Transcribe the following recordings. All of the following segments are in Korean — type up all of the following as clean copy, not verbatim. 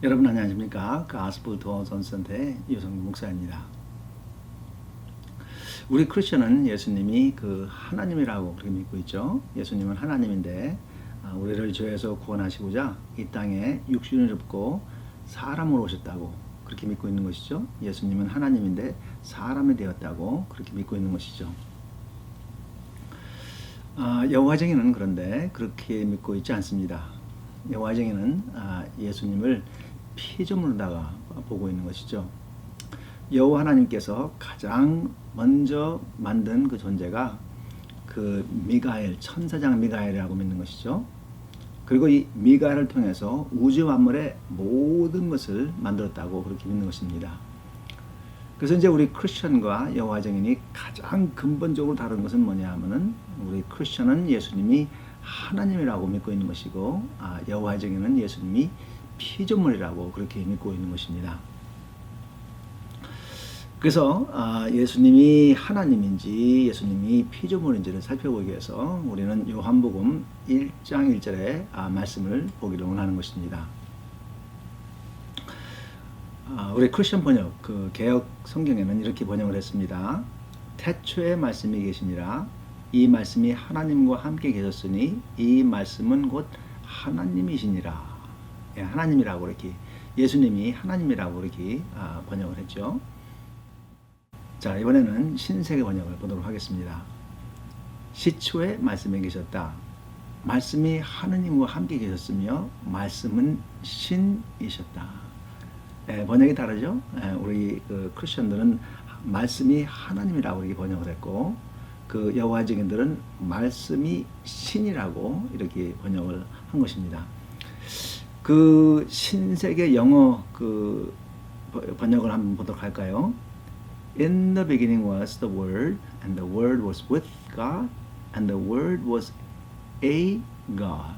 여러분 안녕하십니까? 가스펠 도어 전센터의 유성규 목사입니다. 우리 크리스천은 예수님이 그 하나님이라고 그렇게 믿고 있죠. 예수님은 하나님인데 우리를 죄에서 구원하시고자 이 땅에 육신을 입고 사람으로 오셨다고 그렇게 믿고 있는 것이죠. 예수님은 하나님인데 사람이 되었다고 그렇게 믿고 있는 것이죠. 여호와쟁이는 그런데 그렇게 믿고 있지 않습니다. 여호와쟁이는 예수님을 피조물로다가 보고 있는 것이죠. 여호와 하나님께서 가장 먼저 만든 그 존재가 그 미가엘, 천사장 미가엘이라고 믿는 것이죠. 그리고 이 미가엘을 통해서 우주 만물의 모든 것을 만들었다고 그렇게 믿는 것입니다. 그래서 이제 우리 크리스천과 여호와쟁인이 가장 근본적으로 다른 것은 뭐냐 하면은 우리 크리스천은 예수님이 하나님이라고 믿고 있는 것이고 여호와쟁이는 예수님이 피조물이라고 그렇게 믿고 있는 것입니다. 그래서 예수님이 하나님인지 예수님이 피조물인지를 살펴보기 위해서 우리는 요한복음 1장 1절의 말씀을 보기를 원하는 것입니다. 우리 크리스천 번역, 그 개역 성경에는 이렇게 번역을 했습니다. 태초에 말씀이 계시니라. 이 말씀이 하나님과 함께 계셨으니 이 말씀은 곧 하나님이시니라. 하나님이라고 이렇게 예수님이 하나님이라고 이렇게 번역을 했죠. 자, 이번에는 신세계 번역을 보도록 하겠습니다. 시초에 말씀이 계셨다. 말씀이 하느님과 함께 계셨으며 말씀은 신이셨다. 번역이 다르죠. 우리 그 크리스천들은 말씀이 하나님이라고 이렇게 번역을 했고 그 여호와 증인들은 말씀이 신이라고 이렇게 번역을 한 것입니다. 그 신세계 영어 그 번역을 한번 보도록 할까요? In the beginning was the Word, and the Word was with God, and the Word was a God.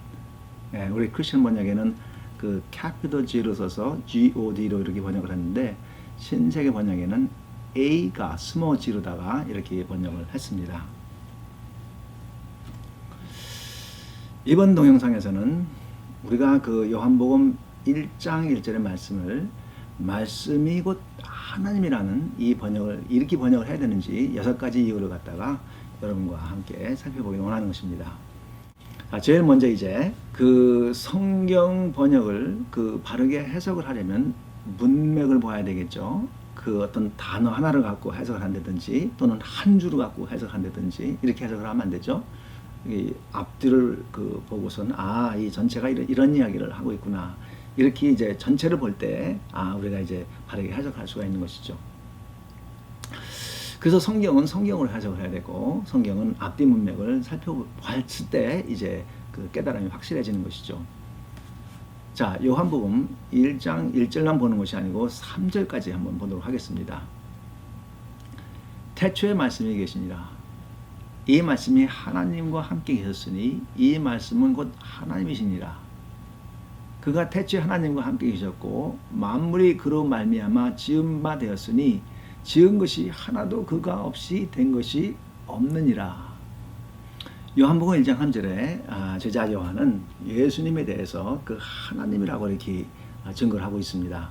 우리 크리스천 번역에는 그 capital G로 써서 God로 이렇게 번역을 했는데 신세계 번역에는 A가 small g로다가 이렇게 번역을 했습니다. 이번 동영상에서는 우리가 그 요한복음 1장 1절의 말씀을 말씀이 곧 하나님이라는 이 번역을 이렇게 번역을 해야 되는지 6가지 이유를 갖다가 여러분과 함께 살펴보기 원하는 것입니다. 제일 먼저 이제 그 성경 번역을 그 바르게 해석을 하려면 문맥을 봐야 되겠죠. 그 어떤 단어 하나를 갖고 해석을 한다든지 또는 한 줄을 갖고 해석을 한다든지 이렇게 해석을 하면 안 되죠. 이 앞뒤를 그 보고선 이 전체가 이런 이야기를 하고 있구나. 이렇게 이제 전체를 볼 때 우리가 이제 바르게 해석할 수가 있는 것이죠. 그래서 성경은 성경으로 해석을 해야 되고 성경은 앞뒤 문맥을 살펴봤을 때 이제 그 깨달음이 확실해지는 것이죠. 자, 요한복음 1장 1절만 보는 것이 아니고 3절까지 한번 보도록 하겠습니다. 태초에 말씀이 계시니라. 이 말씀이 하나님과 함께 계셨으니 이 말씀은 곧 하나님이시니라. 그가 태초에 하나님과 함께 계셨고 만물이 그로 말미암아 지은 바 되었으니 지은 것이 하나도 그가 없이 된 것이 없느니라. 요한복음 1장 3절에 제자 요한은 예수님에 대해서 그 하나님이라고 이렇게 증거를 하고 있습니다.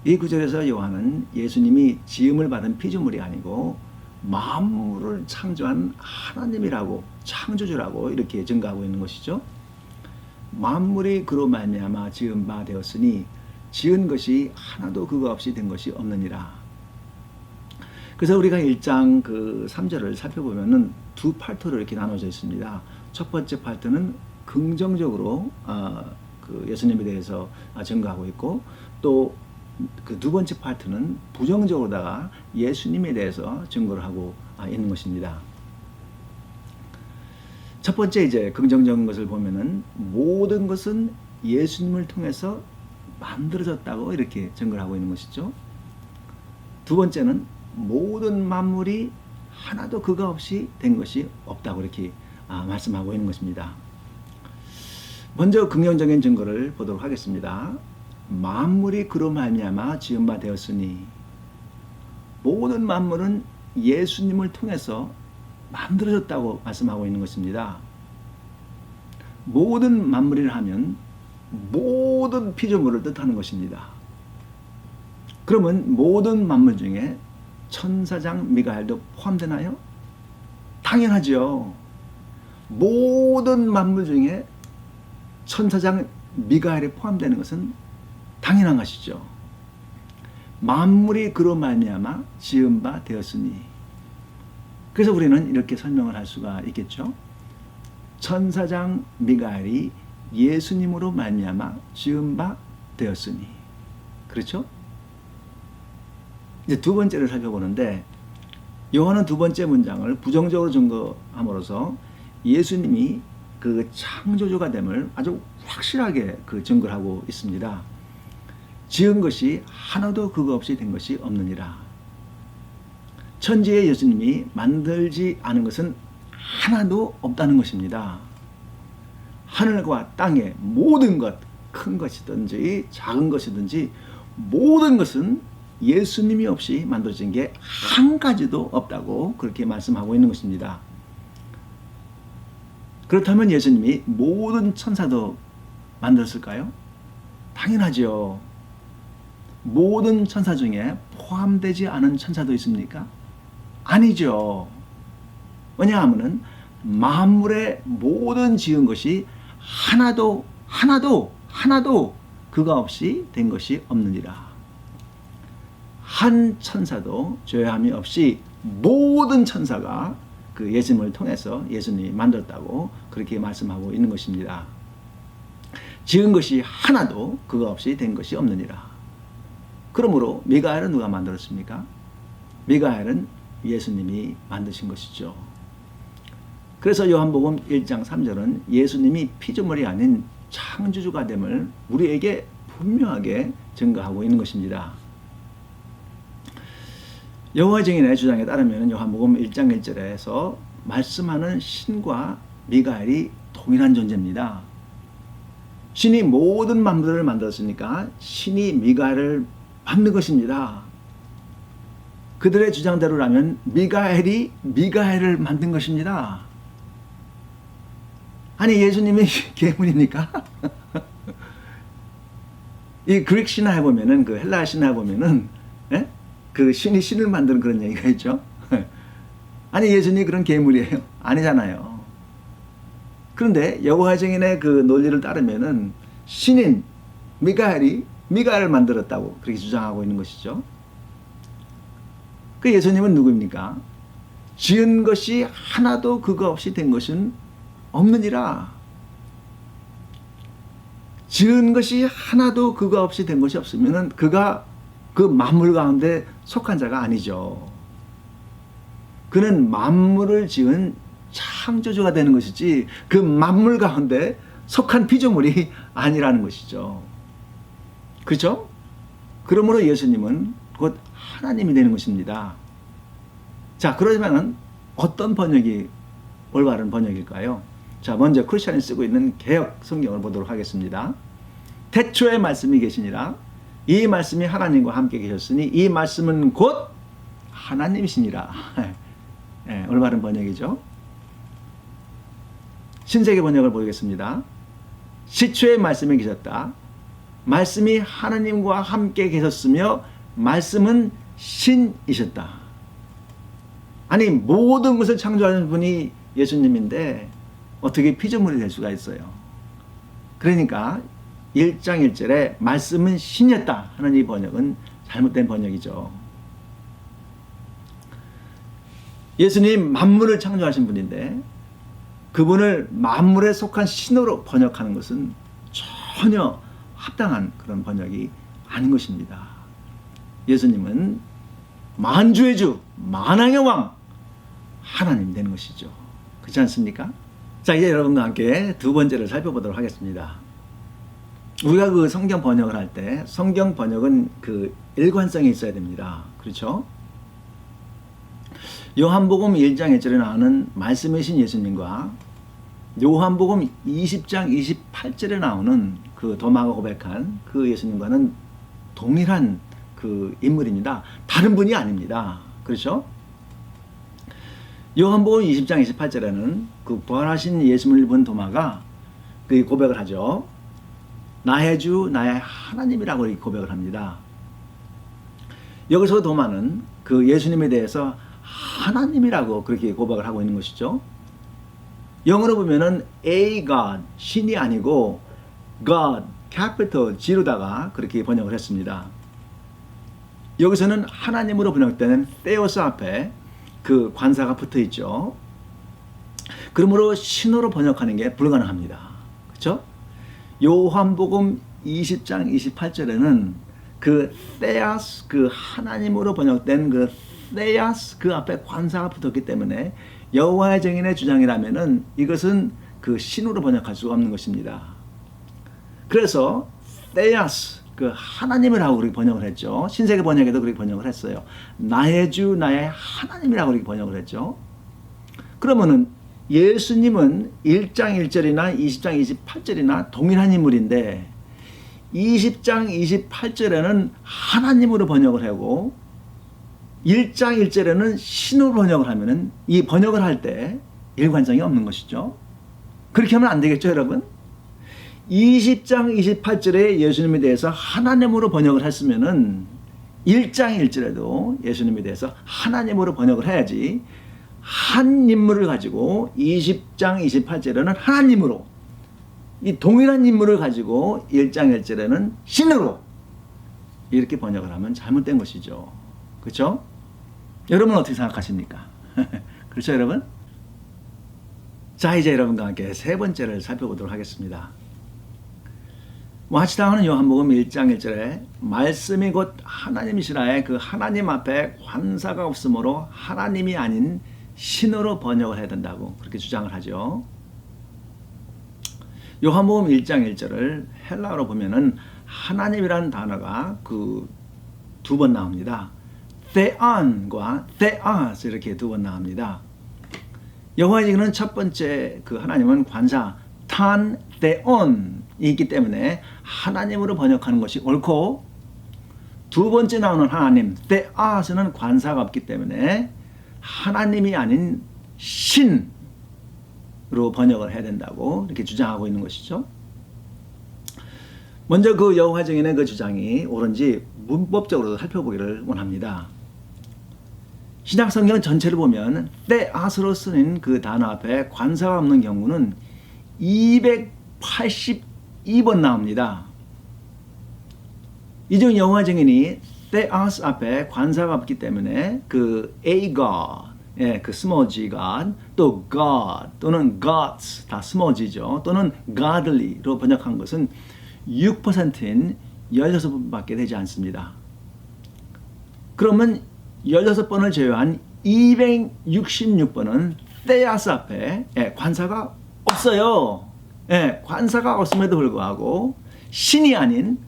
이 구절에서 요한은 예수님이 지음을 받은 피조물이 아니고 만물을 창조한 하나님이라고 창조주라고 이렇게 증거하고 있는 것이죠. 만물이 그로 말미암아 지은 바 되었으니 지은 것이 하나도 그거 없이 된 것이 없느니라. 그래서 우리가 1장 그 3절을 살펴보면은 두 파트로 이렇게 나눠져 있습니다. 첫 번째 파트는 긍정적으로 그 예수님에 대해서 증거하고 있고 또 그 두 번째 파트는 부정적으로다가 예수님에 대해서 증거를 하고 있는 것입니다. 첫 번째 이제 긍정적인 것을 보면은 모든 것은 예수님을 통해서 만들어졌다고 이렇게 증거를 하고 있는 것이죠. 두 번째는 모든 만물이 하나도 그가 없이 된 것이 없다고 이렇게 말씀하고 있는 것입니다. 먼저 긍정적인 증거를 보도록 하겠습니다. 만물이 그로 말미암아 지은 바 되었으니 모든 만물은 예수님을 통해서 만들어졌다고 말씀하고 있는 것입니다. 모든 만물이라 하면 모든 피조물을 뜻하는 것입니다. 그러면 모든 만물 중에 천사장 미가엘도 포함되나요? 당연하죠. 모든 만물 중에 천사장 미가엘이 포함되는 것은 당연한 것이죠. 만물이 그로 말미암아 지은 바 되었으니. 그래서 우리는 이렇게 설명을 할 수가 있겠죠. 천사장 미가엘이 예수님으로 말미암아 지은 바 되었으니. 그렇죠? 이제 두 번째를 살펴보는데, 요한은 두 번째 문장을 부정적으로 증거함으로써 예수님이 그 창조주가 됨을 아주 확실하게 그 증거를 하고 있습니다. 지은 것이 하나도 그거 없이 된 것이 없느니라. 천지의 예수님이 만들지 않은 것은 하나도 없다는 것입니다. 하늘과 땅의 모든 것, 큰 것이든지 작은 것이든지 모든 것은 예수님이 없이 만들어진 게 한 가지도 없다고 그렇게 말씀하고 있는 것입니다. 그렇다면 예수님이 모든 천사도 만들었을까요? 당연하죠. 모든 천사 중에 포함되지 않은 천사도 있습니까? 아니죠. 왜냐하면 만물의 모든 지은 것이 하나도 그가 없이 된 것이 없느니라. 한 천사도 죄함이 없이 모든 천사가 그 예수님을 통해서 예수님이 만들었다고 그렇게 말씀하고 있는 것입니다. 지은 것이 하나도 그가 없이 된 것이 없느니라. 그러므로 미가엘은 누가 만들었습니까? 미가엘은 예수님이 만드신 것이죠. 그래서 요한복음 1장 3절은 예수님이 피조물이 아닌 창조주가 됨을 우리에게 분명하게 증거하고 있는 것입니다. 여호와 증인의 주장에 따르면 요한복음 1장 1절에서 말씀하는 신과 미가엘이 동일한 존재입니다. 신이 모든 만물을 만들었으니까 신이 미가엘을 만든 것입니다. 그들의 주장대로라면 미가엘이 미가엘을 만든 것입니다. 아니 예수님이 괴물입니까? 이 그릭 신화에 보면은 그 헬라 신화에 보면은 그 신이 신을 만드는 그런 얘기가 있죠. 아니 예수님이 그런 괴물이에요? 아니잖아요. 그런데 여호와 증인의 그 논리를 따르면은 신인 미가엘이 미가엘을 만들었다고 그렇게 주장하고 있는 것이죠. 그 예수님은 누구입니까? 지은 것이 하나도 그거 없이 된 것은 없느니라. 지은 것이 하나도 그거 없이 된 것이 없으면은 그가 그 만물 가운데 속한 자가 아니죠. 그는 만물을 지은 창조주가 되는 것이지 그 만물 가운데 속한 피조물이 아니라는 것이죠. 그렇죠? 그러므로 예수님은 곧 하나님이 되는 것입니다. 자, 그러면 어떤 번역이 올바른 번역일까요? 자, 먼저 크리스천이 쓰고 있는 개역 성경을 보도록 하겠습니다. 태초에 말씀이 계시니라. 이 말씀이 하나님과 함께 계셨으니 이 말씀은 곧 하나님이시니라. 네, 올바른 번역이죠. 신세계 번역을 보겠습니다. 시초에 말씀이 계셨다. 말씀이 하나님과 함께 계셨으며 말씀은 신이셨다. 아니 모든 것을 창조하는 분이 예수님인데 어떻게 피조물이 될 수가 있어요. 그러니까 1장 1절에 말씀은 신이었다 하는 이 번역은 잘못된 번역이죠. 예수님 만물을 창조하신 분인데 그분을 만물에 속한 신으로 번역하는 것은 전혀 합당한 그런 번역이 아닌 것입니다. 예수님은 만주의 주, 만왕의 왕, 하나님 되는 것이죠. 그렇지 않습니까? 자, 이제 여러분과 함께 두 번째를 살펴보도록 하겠습니다. 우리가 그 성경 번역을 할 때 성경 번역은 그 일관성이 있어야 됩니다. 그렇죠? 요한복음 1장 1절에 나오는 말씀이신 예수님과 요한복음 20장 28절에 나오는 그 도마가 고백한 그 예수님과는 동일한 그 인물입니다. 다른 분이 아닙니다. 그렇죠? 요한복음 20장 28절에는 그 부활하신 예수님을 본 도마가 그 고백을 하죠. 나의 주 나의 하나님이라고 고백을 합니다. 여기서 도마는 그 예수님에 대해서 하나님이라고 그렇게 고백을 하고 있는 것이죠. 영어로 보면은 A God, 신이 아니고 God, capital G로다가 그렇게 번역을 했습니다. 여기서는 하나님으로 번역되는 theos 앞에 그 관사가 붙어 있죠. 그러므로 신으로 번역하는 게 불가능합니다. 그렇죠? 요한복음 20장 28절에는 그 theos, 그 하나님으로 번역된 그 theos 그 앞에 관사가 붙었기 때문에 여호와의 증인의 주장이라면은 이것은 그 신으로 번역할 수가 없는 것입니다. 그래서 theos 그 하나님이라고 그렇게 번역을 했죠. 신세계 번역에도 그렇게 번역을 했어요. 나의 주 나의 하나님이라고 그렇게 번역을 했죠. 그러면은 예수님은 1장 1절이나 20장 28절이나 동일한 인물인데 20장 28절에는 하나님으로 번역을 하고 1장 1절에는 신으로 번역을 하면은 이 번역을 할 때 일관성이 없는 것이죠. 그렇게 하면 안 되겠죠, 여러분? 20장 28절에 예수님에 대해서 하나님으로 번역을 했으면은 1장 1절에도 예수님에 대해서 하나님으로 번역을 해야지 한 인물을 가지고 20장 28절에는 하나님으로 이 동일한 인물을 가지고 1장 1절에는 신으로 이렇게 번역을 하면 잘못된 것이죠. 그렇죠? 여러분 어떻게 생각하십니까? 그렇죠, 여러분? 자, 이제 여러분과 함께 세 번째를 살펴보도록 하겠습니다. 와치당하는 요한복음 1장 1절에 말씀이 곧 하나님이시라의 그 하나님 앞에 관사가 없으므로 하나님이 아닌 신으로 번역을 해야 된다고 그렇게 주장을 하죠. 요한복음 1장 1절을 헬라어로 보면은 하나님이라는 단어가 그 두 번 나옵니다. theon과 theos 이렇게 두 번 나옵니다. 여호와의 증인은 첫 번째 그 하나님은 관사 탄 theon이 있기 때문에 하나님으로 번역하는 것이 옳고 두 번째 나오는 하나님 theos는 관사가 없기 때문에 하나님이 아닌 신으로 번역을 해야 된다고 이렇게 주장하고 있는 것이죠. 먼저 그 여호와 증인의 그 주장이 옳은지 문법적으로 살펴보기를 원합니다. 신약 성경 전체를 보면 theos로 쓰는 그 단어 앞에 관사가 없는 경우는 282번 나옵니다. 이 중 여호와 증인이 theos 앞에 관사가 없기 때문에 그 a God, 예, 그 small g God, 또 God 또는 gods 다 small g죠. 또는 godly로 번역한 것은 6%인 16번밖에 되지 않습니다. 그러면 16번을 제외한 266번은 theos 앞에 관사가 없어요. 관사가 없음에도 불구하고 신이 아닌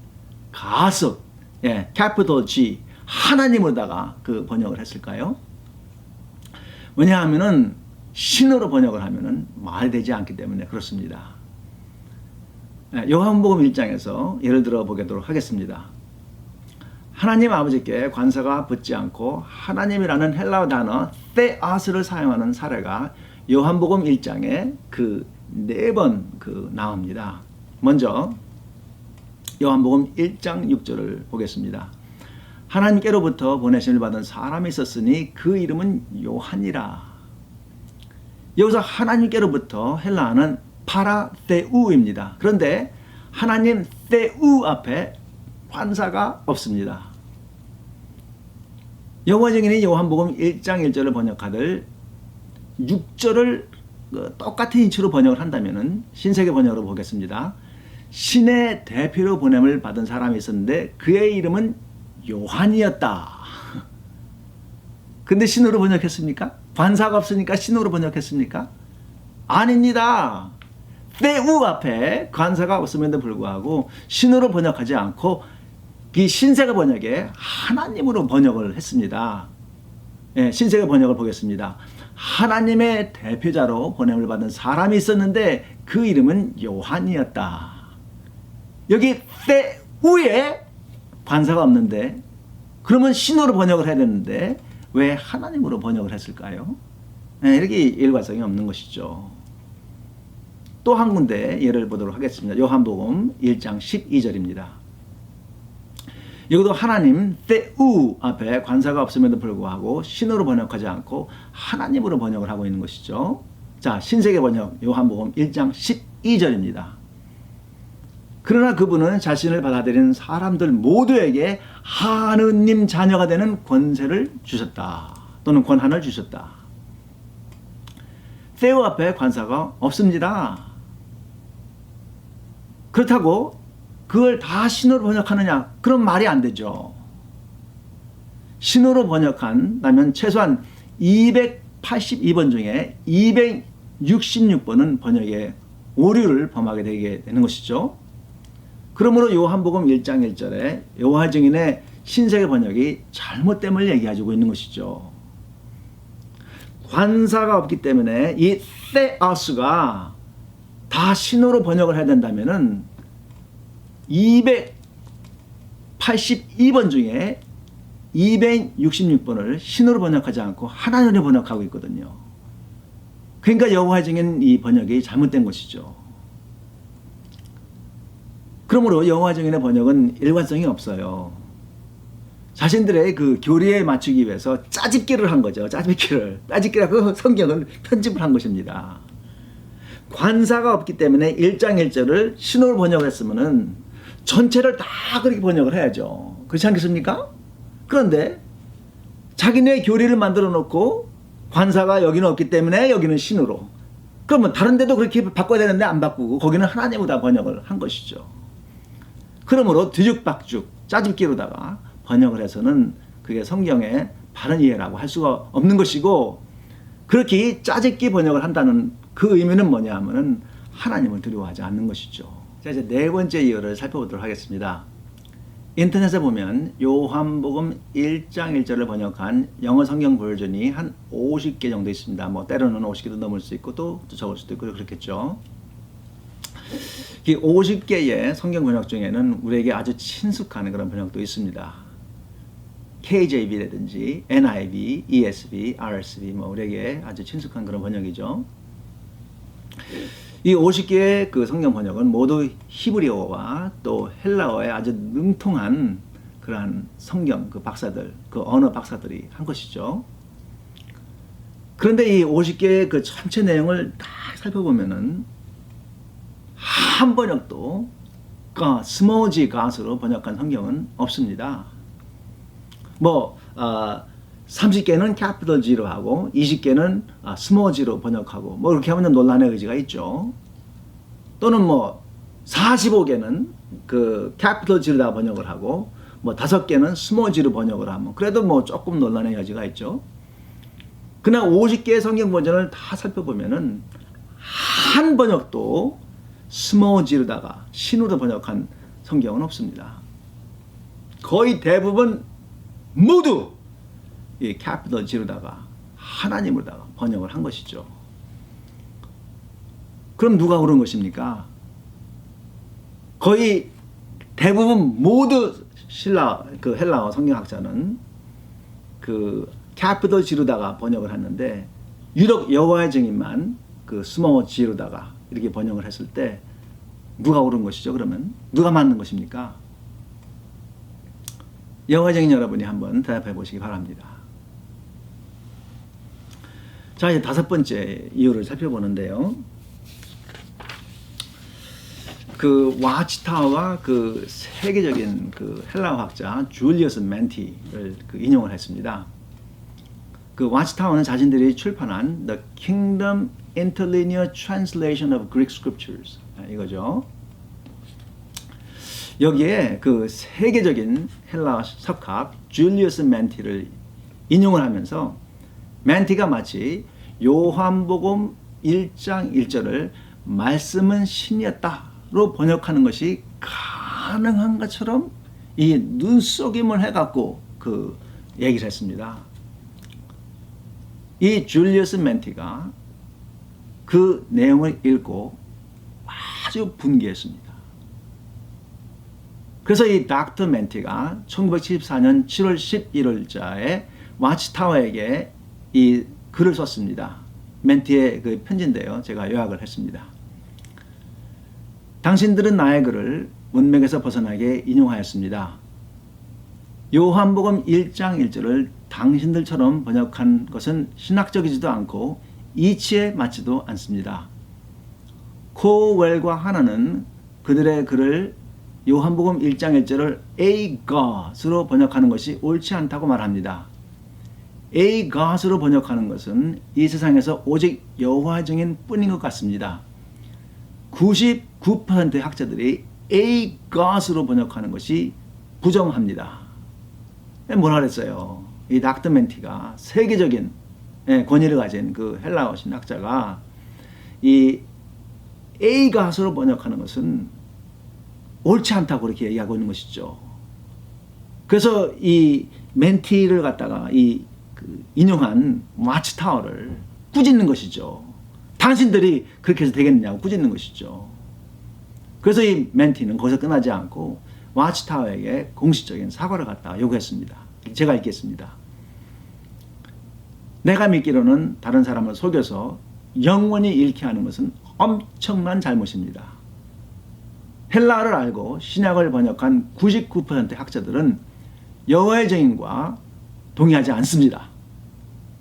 가수, capital G, 하나님으로다가 그 번역을 했을까요? 왜냐하면은 신으로 번역을 하면은 말이 되지 않기 때문에 그렇습니다. 요한복음 1장에서 예를 들어 보도록 하겠습니다. 하나님 아버지께 관사가 붙지 않고 하나님이라는 헬라어 단어 theos를 사용하는 사례가 요한복음 1장에 그 4번 그 나옵니다. 먼저 요한복음 1장 6절을 보겠습니다. 하나님께로부터 보내심을 받은 사람이 있었으니 그 이름은 요한이라. 여기서 하나님께로부터 헬라어는 파라데우입니다. 그런데 하나님 데우 앞에 관사가 없습니다. 여호와 증인이 요한복음 1장 1절을 번역하들 6절을 똑같은 인치로 번역을 한다면 신세계 번역으로 보겠습니다. 신의 대표로 보냄을 받은 사람이 있었는데 그의 이름은 요한이었다. 근데 신으로 번역했습니까? 관사가 없으니까 신으로 번역했습니까? 아닙니다. theou 앞에 관사가 없음에도 불구하고 신으로 번역하지 않고 신세계 번역에 하나님으로 번역을 했습니다. 신세계 번역을 보겠습니다. 하나님의 대표자로 보냄을 받은 사람이 있었는데 그 이름은 요한이었다. 여기 theou에 관사가 없는데 그러면 신으로 번역을 해야 되는데 왜 하나님으로 번역을 했을까요? 이렇게 일관성이 없는 것이죠. 또 한 군데 예를 보도록 하겠습니다. 요한복음 1장 12절입니다. 이것도 하나님 테우 앞에 관사가 없음에도 불구하고 신으로 번역하지 않고 하나님으로 번역을 하고 있는 것이죠. 자, 신세계 번역 요한복음 1장 12절입니다. 그러나 그분은 자신을 받아들이는 사람들 모두에게 하느님 자녀가 되는 권세를 주셨다. 또는 권한을 주셨다. 테오 앞에 관사가 없습니다. 그렇다고 그걸 다 신호로 번역하느냐? 그런 말이 안 되죠. 신호로 번역한다면 최소한 282번 중에 266번은 번역에 오류를 범하게 되게 되는 것이죠. 그러므로 요한복음 1장 1절에 여호와 증인의 신세계 번역이 잘못됨을 얘기해주고 있는 것이죠. 관사가 없기 때문에 이 theos가 다 신호로 번역을 해야 된다면은 282번 중에 266번을 신호로 번역하지 않고 하나님으로 번역하고 있거든요. 그러니까 여호와 증인 이 번역이 잘못된 것이죠. 그러므로 여호와 증인의 번역은 일관성이 없어요. 자신들의 그 교리에 맞추기 위해서 짜집기를 한 거죠. 짜집기라고 성경을 편집을 한 것입니다. 관사가 없기 때문에 1장 1절을 신호로 번역을 했으면은 전체를 다 그렇게 번역을 해야죠. 그렇지 않겠습니까? 그런데 자기네 교리를 만들어 놓고 관사가 여기는 없기 때문에 여기는 신으로. 그러면 다른 데도 그렇게 바꿔야 되는데 안 바꾸고 거기는 하나님으로 다 번역을 한 것이죠. 그러므로 뒤죽박죽 짜집기로다가 번역을 해서는 그게 성경의 바른 이해라고 할 수가 없는 것이고, 그렇게 짜집기 번역을 한다는 그 의미는 뭐냐 하면은 하나님을 두려워하지 않는 것이죠. 자, 이제 네 번째 이유를 살펴보도록 하겠습니다. 인터넷에 보면 요한복음 1장 1절을 번역한 영어 성경 버전이 한 50개 정도 있습니다. 뭐 때로는 50개도 넘을 수 있고 또 적을 수도 있고 그렇겠죠. 이 50개의 성경 번역 중에는 우리에게 아주 친숙한 그런 번역도 있습니다. KJV라든지 NIV, ESV, RSV 뭐 우리에게 아주 친숙한 그런 번역이죠. 이 50개의 그 성경 번역은 모두 히브리어와 또 헬라어에 아주 능통한 그러한 성경 그 박사들, 그 언어 박사들이 한 것이죠. 그런데 이 50개의 그 전체 내용을 다 살펴보면은 한 번역도 스모지 갓으로 번역한 성경은 없습니다. 뭐 30개는 캐피털 G로 하고 20개는 스몰 G로 번역하고 뭐 이렇게 하면 논란의 의지가 있죠. 또는 뭐 45개는 그 캐피털 G로 번역을 하고 뭐 5개는 스몰 G로 번역을 하면 그래도 뭐 조금 논란의 여지가 있죠. 그러나 50개의 성경 버전을 다 살펴보면은 한 번역도 스몰 G로다가 신으로 번역한 성경은 없습니다. 거의 대부분 모두 이 캐피털 G로다가 하나님으로다가 번역을 한 것이죠. 그럼 누가 옳은 것입니까? 거의 대부분 모두 그 헬라어 성경학자는 그 캐피털 G로다가 번역을 했는데 유독 여호와의 증인만 그 스몰 G로다가 이렇게 번역을 했을 때 누가 옳은 것이죠? 그러면 누가 맞는 것입니까? 여호와의 증인 여러분이 한번 대답해 보시기 바랍니다. 자, 이제 5번째 이유를 살펴보는데요. 그 와치타워가 그 세계적인 그 헬라어 학자 줄리어스 멘티를 그 인용을 했습니다. 그 와치타워는 자신들이 출판한 The Kingdom Interlinear Translation of Greek Scriptures 이거죠. 여기에 그 세계적인 헬라 석학 줄리어스 멘티를 인용을 하면서 멘티가 마치 요한복음 1장 1절을 말씀은 신이었다로 번역하는 것이 가능한 것처럼 이 눈속임을 해갖고 그 얘기를 했습니다. 이 줄리어스 멘티가 그 내용을 읽고 아주 분개했습니다. 그래서 이 닥터 멘티가 1974년 7월 11일자에 와치타워에게 이 글을 썼습니다. 멘티의 그 편지인데요. 제가 요약을 했습니다. 당신들은 나의 글을 문맥에서 벗어나게 인용하였습니다. 요한복음 1장 1절을 당신들처럼 번역한 것은 신학적이지도 않고 이치에 맞지도 않습니다. 코웰과 하나는 그들의 글을 요한복음 1장 1절을 A God으로 번역하는 것이 옳지 않다고 말합니다. A God으로 번역하는 것은 이 세상에서 오직 여호와의 증인 뿐인 것 같습니다. 99%의 학자들이 A God으로 번역하는 것이 부정합니다. 뭐라 그랬어요? 이 닥터 멘티가 세계적인 권위를 가진 그 헬라어 신학자가 이 A God으로 번역하는 것은 옳지 않다고 그렇게 얘기하고 있는 것이죠. 그래서 이 멘티를 갖다가 인용한 와치타워를 꾸짖는 것이죠. 당신들이 그렇게 해서 되겠느냐고 꾸짖는 것이죠. 그래서 이 멘티는 거기서 끝나지 않고 와치타워에게 공식적인 사과를 갖다가 요구했습니다. 제가 읽겠습니다. 내가 믿기로는 다른 사람을 속여서 영원히 잃게 하는 것은 엄청난 잘못입니다. 헬라어를 알고 신약을 번역한 99%의 학자들은 여호와의 증인과 동의하지 않습니다.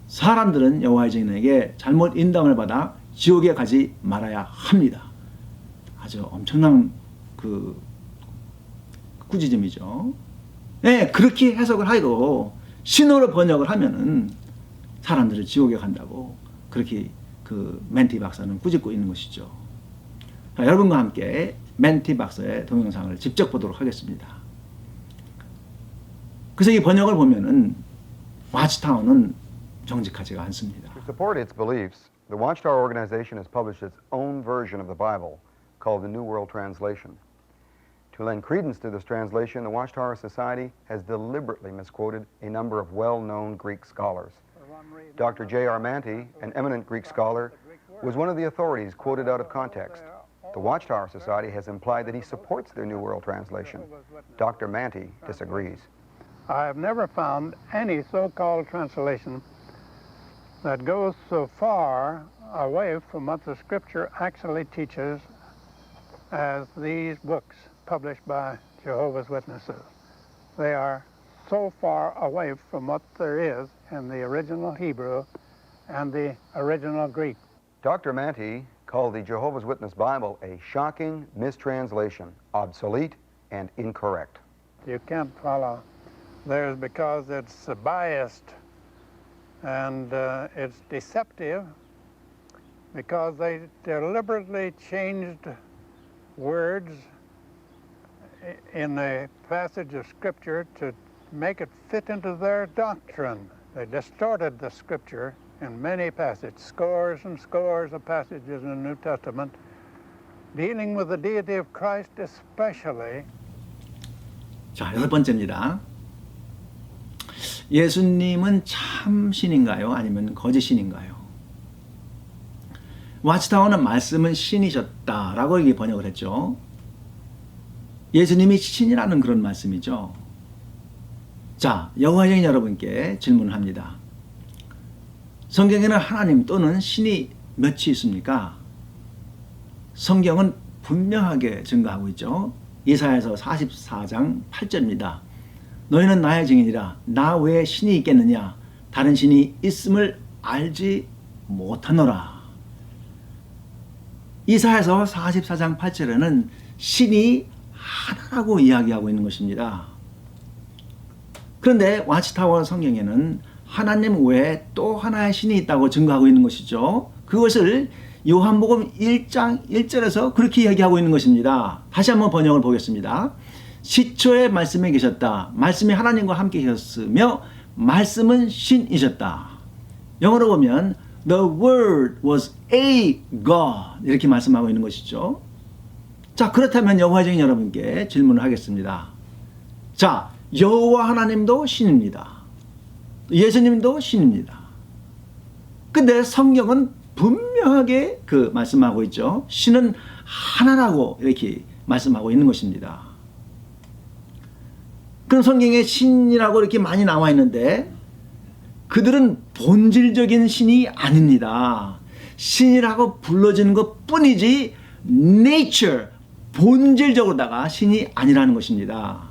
사람들은 여호와의 증인에게 잘못 인담을 받아 지옥에 가지 말아야 합니다. 아주 엄청난 그 꾸짖음이죠. 네, 그렇게 해석을 하고 신어로 번역을 하면은 사람들을 지옥에 간다고 그렇게 그 멘티 박사는 꾸짖고 있는 것이죠. 자, 여러분과 함께 멘티 박사의 동영상을 직접 보도록 하겠습니다. 그래서 이 번역을 보면은 와치타워는 정직하지가 않습니다. To support its beliefs, the Watchtower organization has published its own version of the Bible called the New World Translation. To lend credence to this translation, the Watchtower Society has deliberately misquoted a number of well-known Greek scholars. Dr. J.R. Manty, an eminent Greek scholar, was one of the authorities quoted out of context. The Watchtower Society has implied that he supports their New World Translation. Dr. Manty disagrees. I have never found any so-called translation that goes so far away from what the Scripture actually teaches as these books published by Jehovah's Witnesses. They are so far away from what there is in the original Hebrew and the original Greek. Dr. Manty called the Jehovah's Witness Bible a shocking mistranslation, obsolete and incorrect. You can't follow theirs because it's biased and it's deceptive because they deliberately changed words in a passage of Scripture to make it fit into their doctrine. They distorted the Scripture in many passages, scores and scores of passages in the New Testament, dealing with the deity of Christ especially. 자, 8번째입니다. 예수님은 참 신인가요? 아니면 거짓 신인가요? 와치타워는 말씀은 신이셨다라고 이게 번역을 했죠. 예수님이 신이라는 그런 말씀이죠. 자, 여호와의 증인 여러분께 질문을 합니다. 성경에는 하나님 또는 신이 몇이 있습니까? 성경은 분명하게 증거하고 있죠. 이사야서 44장 8절입니다. 너희는 나의 증인이라. 나 외에 신이 있겠느냐? 다른 신이 있음을 알지 못하노라. 이사야서 44장 8절에는 신이 하나라고 이야기하고 있는 것입니다. 그런데 와치타워 성경에는 하나님 외에 또 하나의 신이 있다고 증거하고 있는 것이죠. 그것을 요한복음 1장 1절에서 그렇게 이야기하고 있는 것입니다. 다시 한번 번역을 보겠습니다. 시초에 말씀에 계셨다. 말씀이 하나님과 함께 계셨으며 말씀은 신이셨다. 영어로 보면 The Word was a God 이렇게 말씀하고 있는 것이죠. 자, 그렇다면 여호와의 증인 여러분께 질문을 하겠습니다. 자, 여호와 하나님도 신입니다. 예수님도 신입니다. 근데 성경은 분명하게 그 말씀하고 있죠. 신은 하나라고 이렇게 말씀하고 있는 것입니다. 그럼 성경에 신이라고 이렇게 많이 나와 있는데 그들은 본질적인 신이 아닙니다. 신이라고 불러지는 것 뿐이지 nature, 본질적으로다가 신이 아니라는 것입니다.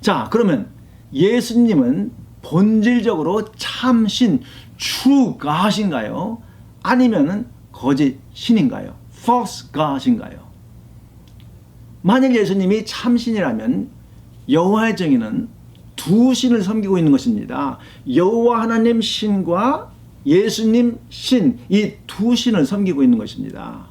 자, 그러면 예수님은 본질적으로 참신, true God인가요? 아니면은 거짓 신인가요? false God인가요? 만약 예수님이 참신이라면 여호와의 정의는 두 신을 섬기고 있는 것입니다. 여호와 하나님 신과 예수님 신, 이 두 신을 섬기고 있는 것입니다.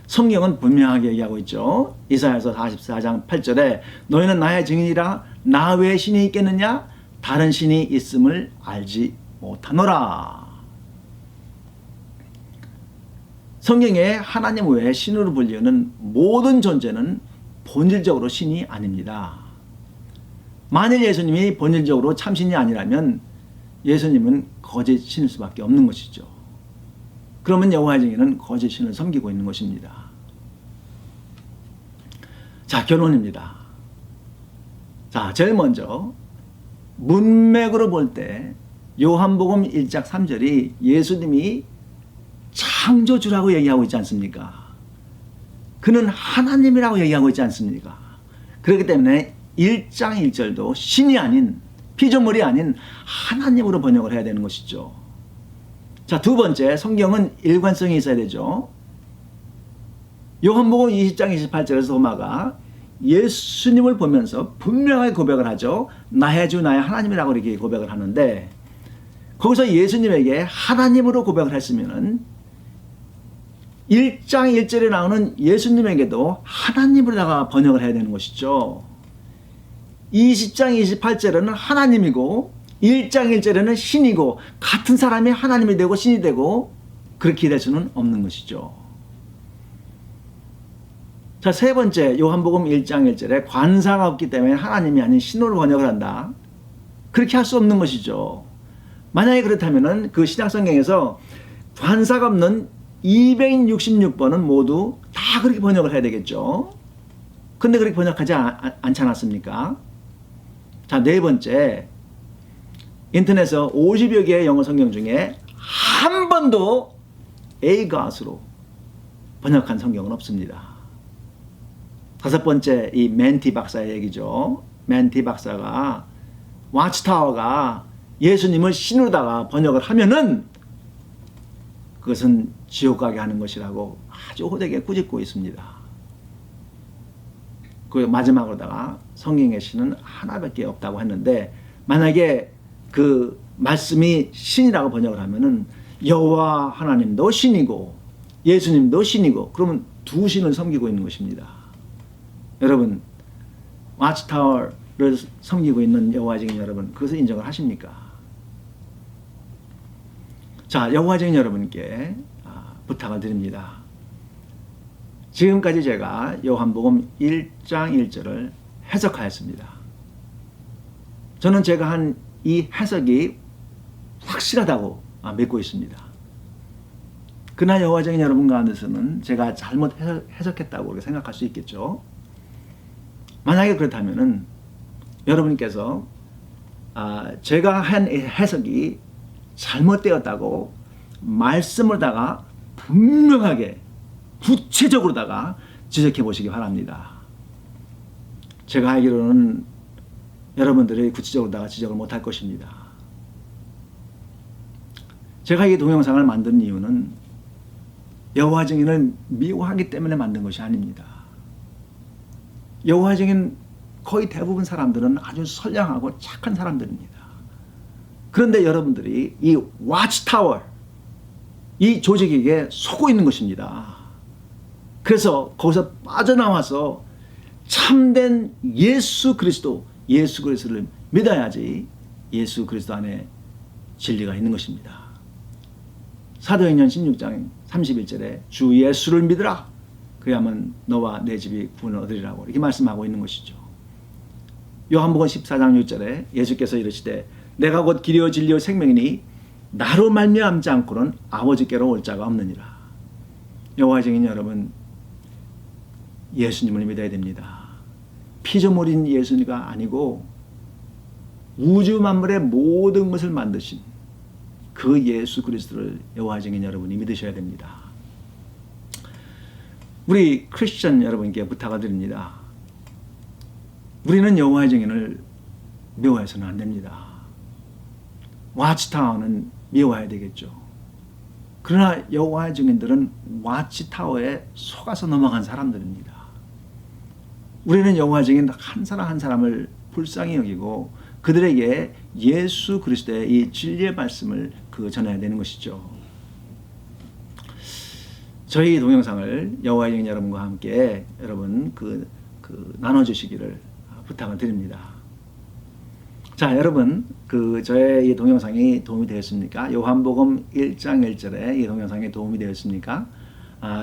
성경은 분명하게 얘기하고 있죠. 이사야서 44장 8절에 너희는 나의 증인이라 나 외에 신이 있겠느냐? 다른 신이 있음을 알지 못하노라. 성경에 하나님 외에 신으로 불리는 모든 존재는 본질적으로 신이 아닙니다. 만일 예수님이 본질적으로 참신이 아니라면 예수님은 거짓 신일 수밖에 없는 것이죠. 그러면 여호와의 증인은 거짓 신을 섬기고 있는 것입니다. 자, 결론입니다. 자, 제일 먼저 문맥으로 볼 때 요한복음 1장 3절이 예수님이 창조주라고 얘기하고 있지 않습니까? 그는 하나님이라고 얘기하고 있지 않습니까? 그렇기 때문에 1장 1절도 신이 아닌, 피조물이 아닌 하나님으로 번역을 해야 되는 것이죠. 자, 두 번째, 성경은 일관성이 있어야 되죠. 요한복음 20장 28절에서 도마가 예수님을 보면서 분명하게 고백을 하죠. 나의 주 나의 하나님이라고 이렇게 고백을 하는데, 거기서 예수님에게 하나님으로 고백을 했으면은 1장 1절에 나오는 예수님에게도 하나님으로다가 번역을 해야 되는 것이죠. 20장 28절에는 하나님이고 1장 1절에는 신이고 같은 사람이 하나님이 되고 신이 되고 그렇게 될 수는 없는 것이죠. 자, 세 번째, 요한복음 1장 1절에 관사가 없기 때문에 하나님이 아닌 신으로 번역을 한다. 그렇게 할 수 없는 것이죠. 만약에 그렇다면 그 신약성경에서 관사가 없는 266번은 모두 다 그렇게 번역을 해야 되겠죠. 근데 그렇게 번역하지 않지 않았습니까? 자, 네 번째, 인터넷에서 50여 개의 영어 성경 중에 한 번도 A것으로 번역한 성경은 없습니다. 다섯 번째, 이 맨티 박사의 얘기죠. 맨티 박사가 와치타워가 예수님을 신으로다가 번역을 하면은 그것은 지옥 가게 하는 것이라고 아주 호되게 꾸짖고 있습니다. 그 마지막으로다가 성경의 신은 하나밖에 없다고 했는데, 만약에 그 말씀이 신이라고 번역을 하면은 여호와 하나님도 신이고 예수님도 신이고, 그러면 두 신을 섬기고 있는 것입니다. 여러분, 와치타워를 섬기고 있는 여호와 증인 여러분, 그것을 인정을 하십니까? 자, 여호와 증인 여러분께 부탁을 드립니다. 지금까지 제가 요한복음 1장 1절을 해석하였습니다. 저는 제가 한 이 해석이 확실하다고 믿고 있습니다. 그러나 여호와 증인 여러분 가운데서는 제가 잘못 해석했다고 생각할 수 있겠죠. 만약에 그렇다면은 여러분께서 제가 한 해석이 잘못되었다고 말씀을다가 분명하게 구체적으로다가 지적해 보시기 바랍니다. 제가 알기로는 여러분들이 구체적으로다가 지적을 못할 것입니다. 제가 이 동영상을 만든 이유는 여호와 증인을 미워하기 때문에 만든 것이 아닙니다. 여호와 증인 거의 대부분 사람들은 아주 선량하고 착한 사람들입니다. 그런데 여러분들이 이 와치타워, 이 조직에게 속고 있는 것입니다. 그래서 거기서 빠져나와서 참된 예수 그리스도를 믿어야지 예수 그리스도 안에 진리가 있는 것입니다. 사도행전 16장 31절에 주 예수를 믿으라. 그래야만 너와 내 집이 구원을 얻으리라고 이렇게 말씀하고 있는 것이죠. 요한복음 14장 6절에 예수께서 이르시되 내가 곧 길이요 진리요 생명이니 나로 말미암지 않고는 아버지께로 올 자가 없느니라. 여호와 증인 여러분, 예수님을 믿어야 됩니다. 피조물인 예수가 아니고 우주 만물의 모든 것을 만드신 그 예수 그리스도를 여호와 증인 여러분이 믿으셔야 됩니다. 우리 크리스천 여러분께 부탁을 드립니다. 우리는 여호와의 증인을 미워해서는 안 됩니다. 와치타워는 미워해야 되겠죠. 그러나 여호와의 증인들은 와치타워에 속아서 넘어간 사람들입니다. 우리는 여호와의 증인 한 사람 한 사람을 불쌍히 여기고 그들에게 예수 그리스도의 이 진리의 말씀을 전해야 되는 것이죠. 저희 동영상을 여호와의 증인 여러분과 함께 여러분 나눠주시기를 부탁을 드립니다. 자, 여러분 저의 이 동영상이 도움이 되었습니까? 요한복음 1장 1절에 이 동영상이 도움이 되었습니까?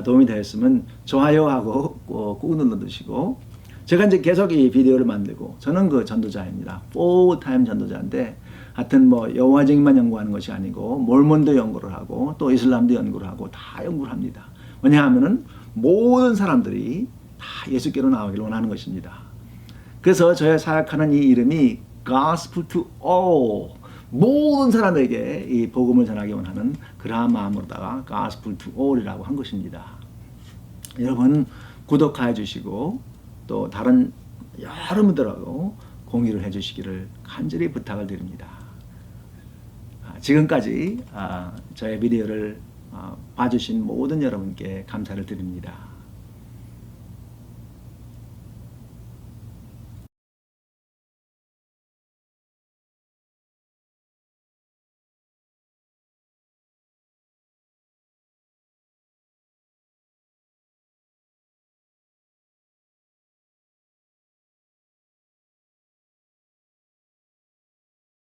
도움이 되었으면 좋아요하고 꾹 눌러주시고, 제가 이제 계속 이 비디오를 만들고, 저는 전도자입니다. full-time 전도자인데, 하여튼 여호와 증인만 연구하는 것이 아니고 몰몬도 연구를 하고 또 이슬람도 연구를 하고 다 연구를 합니다. 왜냐하면은 모든 사람들이 다 예수께로 나오기를 원하는 것입니다. 그래서 저의 사역하는 이 이름이 Gospel to all, 모든 사람에게 이 복음을 전하기 원하는 그러한 마음으로다가 Gospel to all이라고 한 것입니다. 여러분 구독해 주시고 또 다른 여러분들하고 공유를 해 주시기를 간절히 부탁을 드립니다. 지금까지 저의 비디오를 봐주신 모든 여러분께 감사를 드립니다.